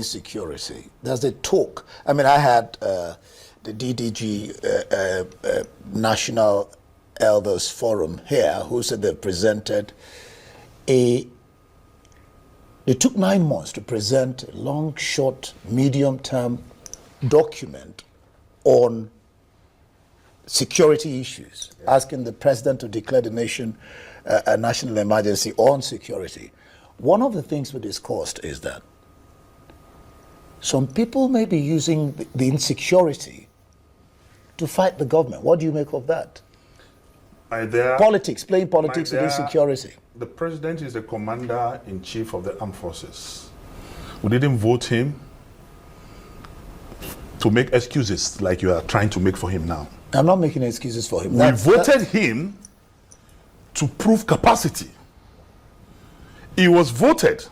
Security. There's a talk. I mean, I had the DDG National Elders Forum here, who said they presented they took 9 months to present a long, short, medium-term document on security issues, asking the president to declare the nation a national emergency on security. One of the things we discussed is that some people may be using the insecurity to fight the government. What do you make of that? Politics, playing politics with insecurity. The president is the commander-in-chief of the armed forces. We didn't vote him to make excuses like you are trying to make for him now. I'm not making excuses for him. We voted him to prove capacity. He was voted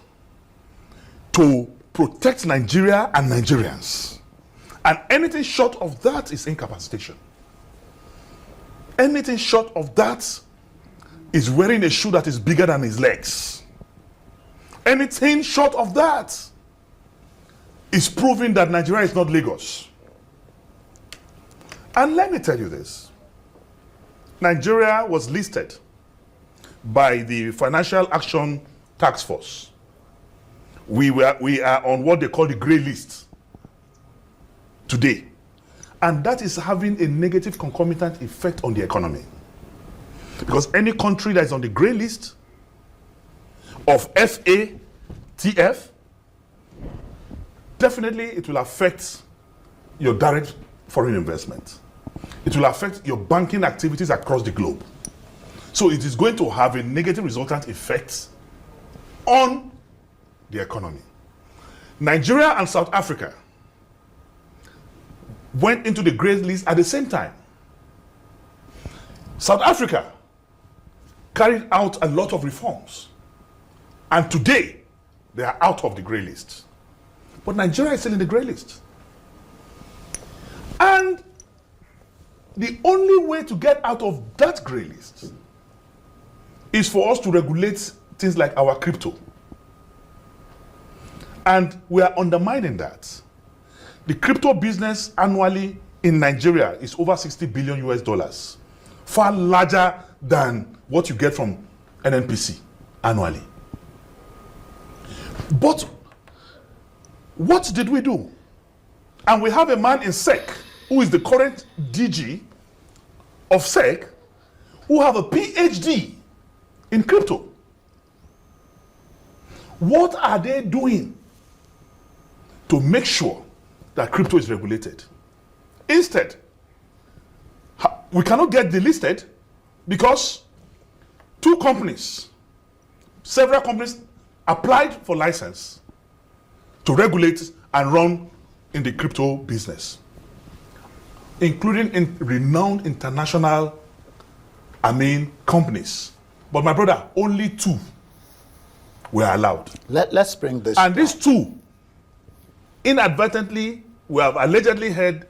to protect Nigeria and Nigerians. And anything short of that is incapacitation. Anything short of that is wearing a shoe that is bigger than his legs. Anything short of that is proving that Nigeria is not Lagos. And let me tell you this. Nigeria was listed by the Financial Action Task Force. We are on what they call the gray list today. And that is having a negative concomitant effect on the economy. Because any country that is on the gray list of FATF, definitely it will affect your direct foreign investment. It will affect your banking activities across the globe. So it is going to have a negative resultant effect on the economy. Nigeria and South Africa went into the gray list at the same time. South Africa carried out a lot of reforms, and today they are out of the gray list. But Nigeria is still in the gray list. And the only way to get out of that gray list is for us to regulate things like our crypto. And we are undermining that. The crypto business annually in Nigeria is over 60 billion US dollars, far larger than what you get from NNPC annually. But what did we do? And we have a man in SEC who is the current DG of SEC who have a PhD in crypto. What are they doing to make sure that crypto is regulated? Instead, we cannot get delisted because several companies applied for license to regulate and run in the crypto business, including in renowned international, companies. But my brother, only 2 were allowed. Let's bring this and these 2, inadvertently, we have allegedly heard,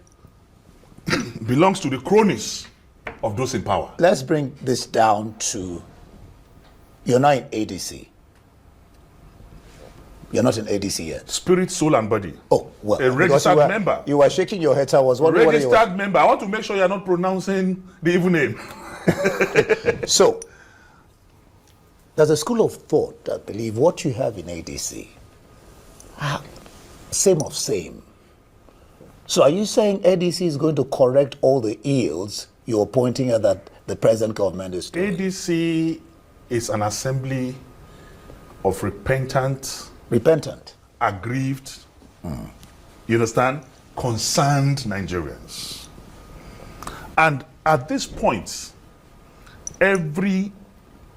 belongs to the cronies of those in power. Let's bring this down to, you're not in ADC. You're not in ADC yet. Spirit, soul, and body. Oh, well. A registered member. You were shaking your head. I was wondering what you were. Registered member. I want to make sure you're not pronouncing the evil name. So, there's a school of thought that believe what you have in ADC, same of same. So are you saying ADC is going to correct all the ills you're pointing at that the present government is doing? ADC is an assembly of repentant, aggrieved, you understand, concerned Nigerians. And at this point, every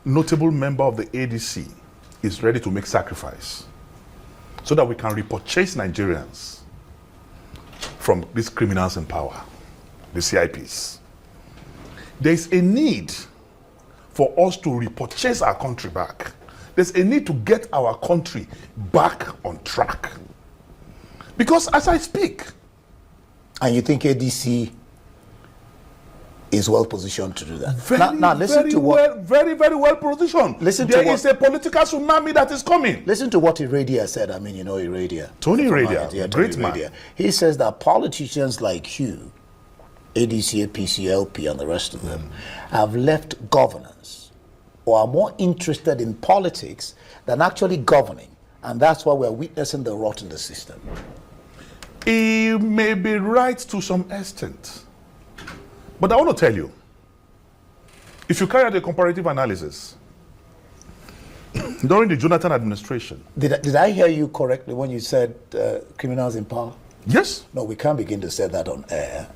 notable member of the ADC is ready to make sacrifice so that we can repurchase Nigerians from these criminals in power, the CIPs. There's a need for us to repurchase our country back. There's a need to get our country back on track. Because as I speak... And you think ADC is well positioned to do that. Very, now listen very to what very well positioned. There is a political tsunami that is coming. Listen to what Iradia said. I mean, you know Iradia. Tony Iradia, yeah, great Tony man. Iradia. He says that politicians like you, ADC, PCLP, and the rest of them, have left governance or are more interested in politics than actually governing. And that's why we're witnessing the rot in the system. He may be right to some extent. But I want to tell you, if you carry out a comparative analysis, during the Jonathan administration... Did I hear you correctly when you said criminals in power? Yes. No, we can't begin to say that on air.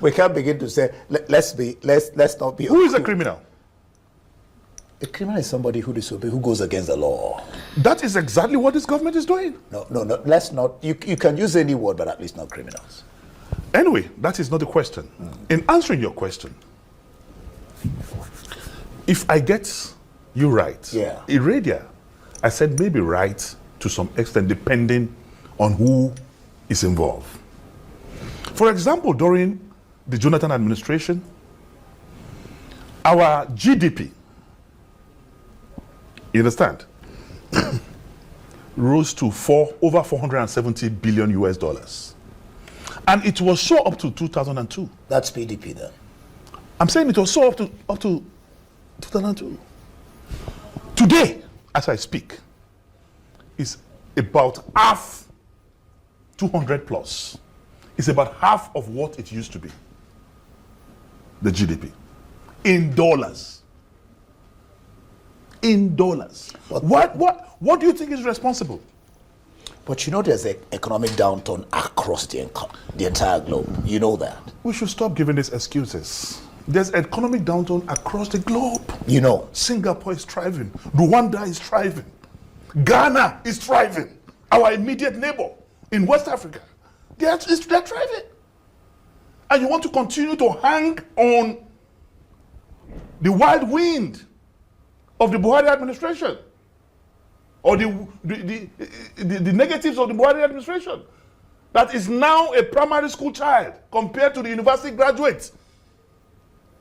We can't begin to say, let's not be... Who is a criminal? A criminal is somebody who disobeys, who goes against the law. That is exactly what this government is doing. No, let's not. You can use any word, but at least not criminals. Anyway, that is not the question. In answering your question, if I get you right, Iradia, I said maybe right to some extent, depending on who is involved. For example, during the Jonathan administration, our GDP, you understand, rose to over 470 billion US dollars. And it was so up to 2002. That's PDP then. I'm saying it was so up to 2002. Today, as I speak, is about half, 200 plus. It's about half of what it used to be. The GDP. In dollars. In dollars. What do you think is responsible? But you know there's an economic downturn across the entire globe. You know that. We should stop giving these excuses. There's economic downturn across the globe. You know. Singapore is thriving. Rwanda is thriving. Ghana is thriving. Our immediate neighbor in West Africa. They're thriving. And you want to continue to hang on the wild wind of the Buhari administration, or the negatives of the Buhari administration, that is now a primary school child compared to the university graduates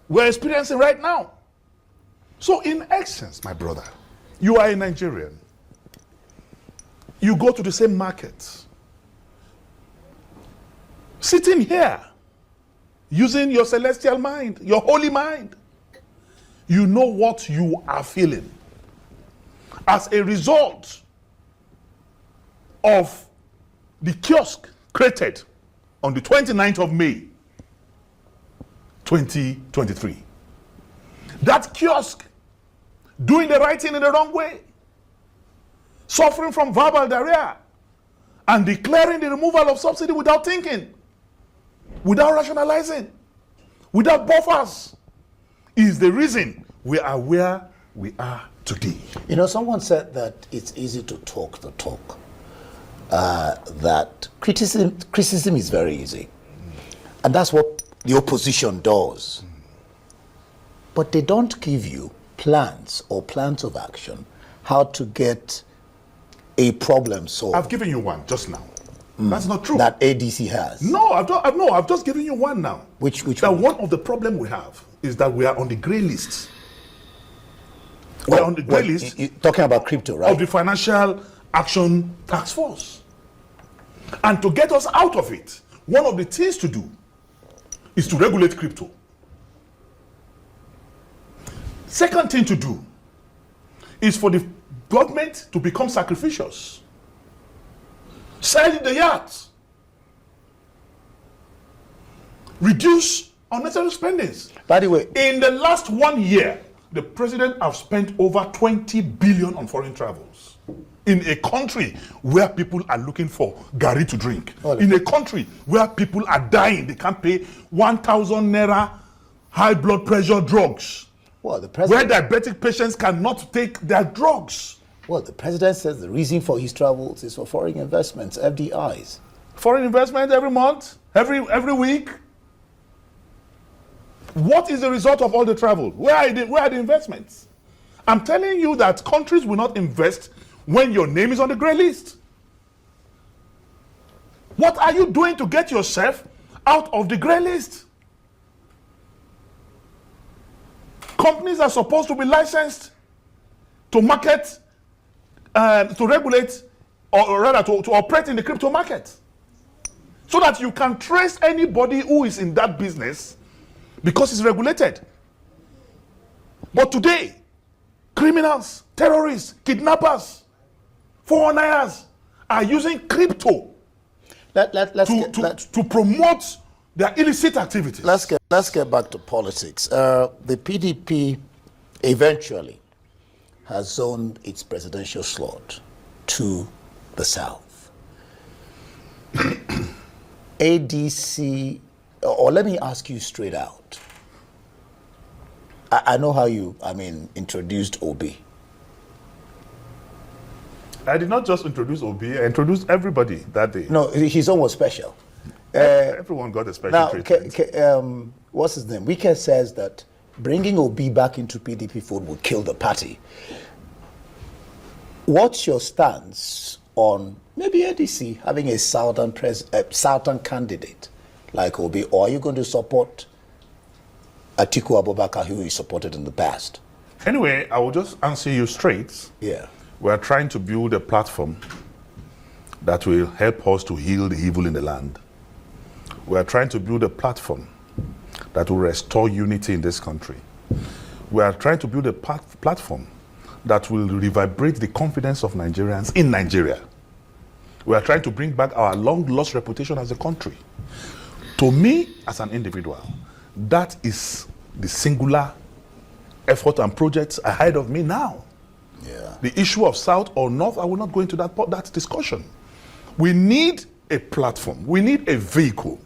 we're experiencing right now. So in essence, my brother, you are a Nigerian. You go to the same market. Sitting here, using your celestial mind, your holy mind, you know what you are feeling as a result of the kiosk created on the 29th of May, 2023. That kiosk doing the right thing in the wrong way, suffering from verbal diarrhea, and declaring the removal of subsidy without thinking, without rationalizing, without buffers, is the reason we are where we are today. You know, someone said that it's easy to talk the talk. That criticism is very easy. And that's what the opposition does. But they don't give you plans or plans of action how to get a problem solved. I've given you one just now. That's not true. That ADC has. No, I've just given you one now. Which one of the problem we have is that we are on the grey list. We're on the grey list. You're talking about crypto, right? Of the Financial Action Task Force. And to get us out of it, one of the things to do is to regulate crypto. Second thing to do is for the government to become sacrificious. Sell the yachts. Reduce unnecessary spendings. By the way, in the last 1 year, the president has spent over 20 billion on foreign travels. In a country where people are looking for gari to drink. In a country where people are dying, they can't pay 1,000 naira high blood pressure drugs. Well, the president, where diabetic patients cannot take their drugs. Well, the president says the reason for his travels is for foreign investments, FDIs. Foreign investment every month, every week. What is the result of all the travel? Where are the investments? I'm telling you that countries will not invest when your name is on the grey list. What are you doing to get yourself out of the grey list? companies are supposed to be licensed to market, to regulate, or rather to operate in the crypto market, so that you can trace anybody who is in that business because it's regulated. But today, criminals, terrorists, kidnappers, foreigners are using crypto to promote their illicit activities. Let's get back to politics. The PDP eventually has zoned its presidential slot to the south. ADC, or let me ask you straight out. I know how you, introduced Obi. I did not just introduce Obi, I introduced everybody that day. No, his own was special. Everyone got a special treatment. What's his name? Wike says that bringing Obi back into PDP fold will kill the party. What's your stance on maybe ADC having a southern candidate like Obi, or are you going to support Atiku Abubakar, who you supported in the past? Anyway, I will just answer you straight. Yeah. We are trying to build a platform that will help us to heal the evil in the land. We are trying to build a platform that will restore unity in this country. We are trying to build a platform that will revibrate the confidence of Nigerians in Nigeria. We are trying to bring back our long-lost reputation as a country. To me, as an individual, that is the singular effort and projects ahead of me now. Yeah. The issue of South or North, I will not go into that discussion. We need a platform, we need a vehicle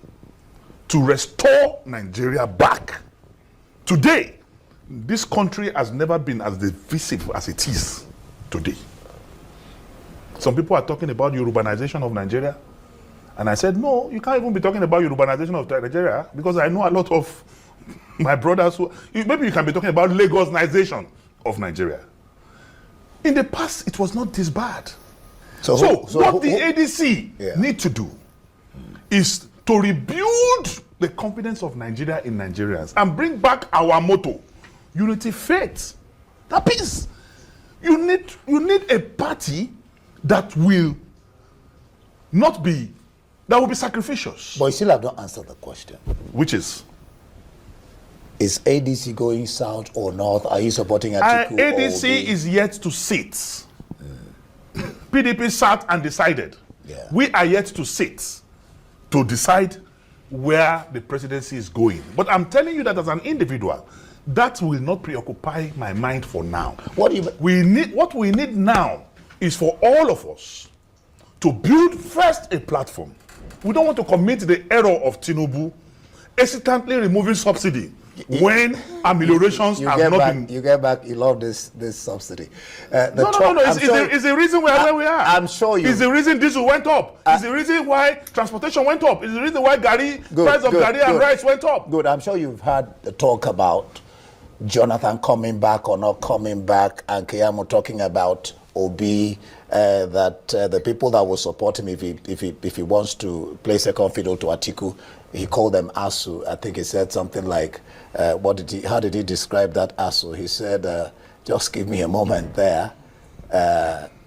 to restore Nigeria back. Today, this country has never been as divisive as it is today. Some people are talking about Yorubanization of Nigeria. And I said, no, you can't even be talking about Yorubanization of Nigeria, because I know a lot of my brothers who, maybe you can be talking about Lagosization of Nigeria. In the past, it was not this bad. So what the ADC need to do is to rebuild the confidence of Nigeria in Nigerians and bring back our motto, unity, faith, that peace. You need a party that will not be, that will be sacrificial. But you still have not answered the question. Which is? Is ADC going south or north? Are you supporting Atiku? ADC is yet to sit. PDP sat and decided. Yeah. We are yet to sit to decide where the presidency is going. But I'm telling you that as an individual, that will not preoccupy my mind for now. What we need now is for all of us to build first a platform. We don't want to commit the error of Tinubu hesitantly removing subsidy when ameliorations have not been. You get back, you love this subsidy. No. It's the reason where we are. I'm sure you. It's the reason diesel went up. It's the reason why transportation went up. It's the reason why price of gari and rice went up. Good. I'm sure you've heard the talk about Jonathan coming back or not coming back, and Keyamo talking about Obi, that the people that will support him if he wants to play second fiddle to Atiku, he called them ASU. I think he said something like, how did he describe that ASU? He said, just give me a moment there.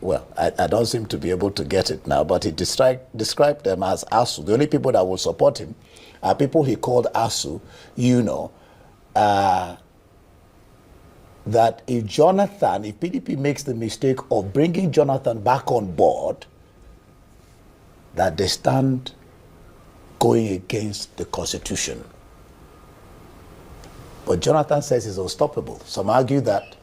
Well, I don't seem to be able to get it now, but he described them as ASU. The only people that will support him are people he called ASU, that if PDP makes the mistake of bringing Jonathan back on board, that they stand going against the Constitution. But Jonathan says he's unstoppable. Some argue that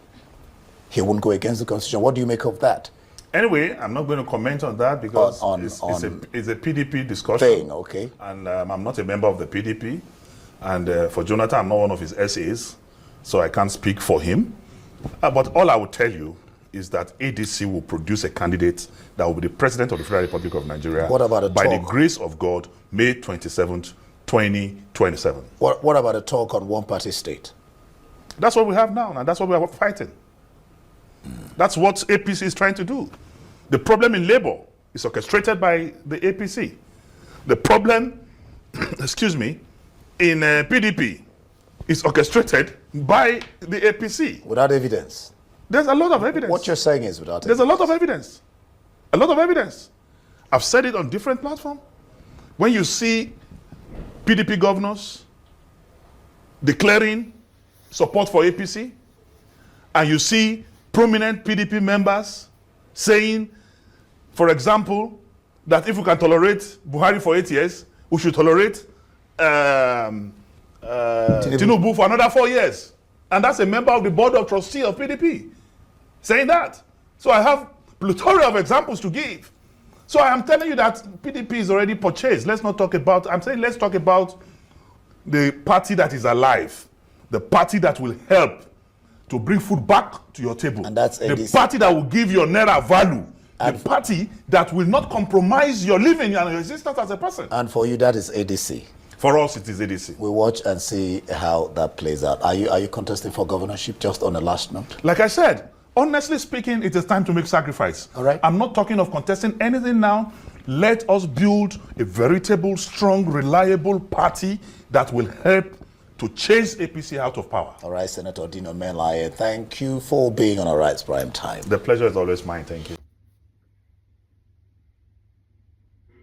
he won't go against the Constitution. What do you make of that? Anyway, I'm not going to comment on that because it's a PDP discussion. Thing, okay. And I'm not a member of the PDP. And for Jonathan, I'm not one of his SAs, so I can't speak for him. But all I will tell you is that ADC will produce a candidate that will be the President of the Federal Republic of Nigeria by the grace of God, May 27th, 2027. What about a talk on one-party state? That's what we have now, and that's what we are fighting. That's what APC is trying to do. The problem in Labour is orchestrated by the APC. The problem, excuse me, in PDP is orchestrated by the APC. Without evidence. There's a lot of evidence. What you're saying is without There's evidence. a lot of evidence. A lot of evidence. I've said it on different platforms. When you see PDP governors declaring support for APC, and you see prominent PDP members saying, for example, that if we can tolerate Buhari for 8 years, we should tolerate Tinubu for another 4 years. And that's a member of the board of trustees of PDP saying that. So I have plethora of examples to give. So I am telling you that PDP is already purchased. Let's not talk about, I'm saying let's talk about the party that is alive, the party that will help to bring food back to your table. And that's ADC. The party that will give your naira value. The party that will not compromise your living and your existence as a person. And for you, that is ADC. For us, it is ADC. We watch and see how that plays out. Are you contesting for governorship, just on a last note? Like I said, honestly speaking, it is time to make sacrifice. All right. I'm not talking of contesting anything now. Let us build a veritable, strong, reliable party that will help to chase APC out of power. All right, Senator Dino, thank you for being on All Right's Prime Time. The pleasure is always mine. Thank you.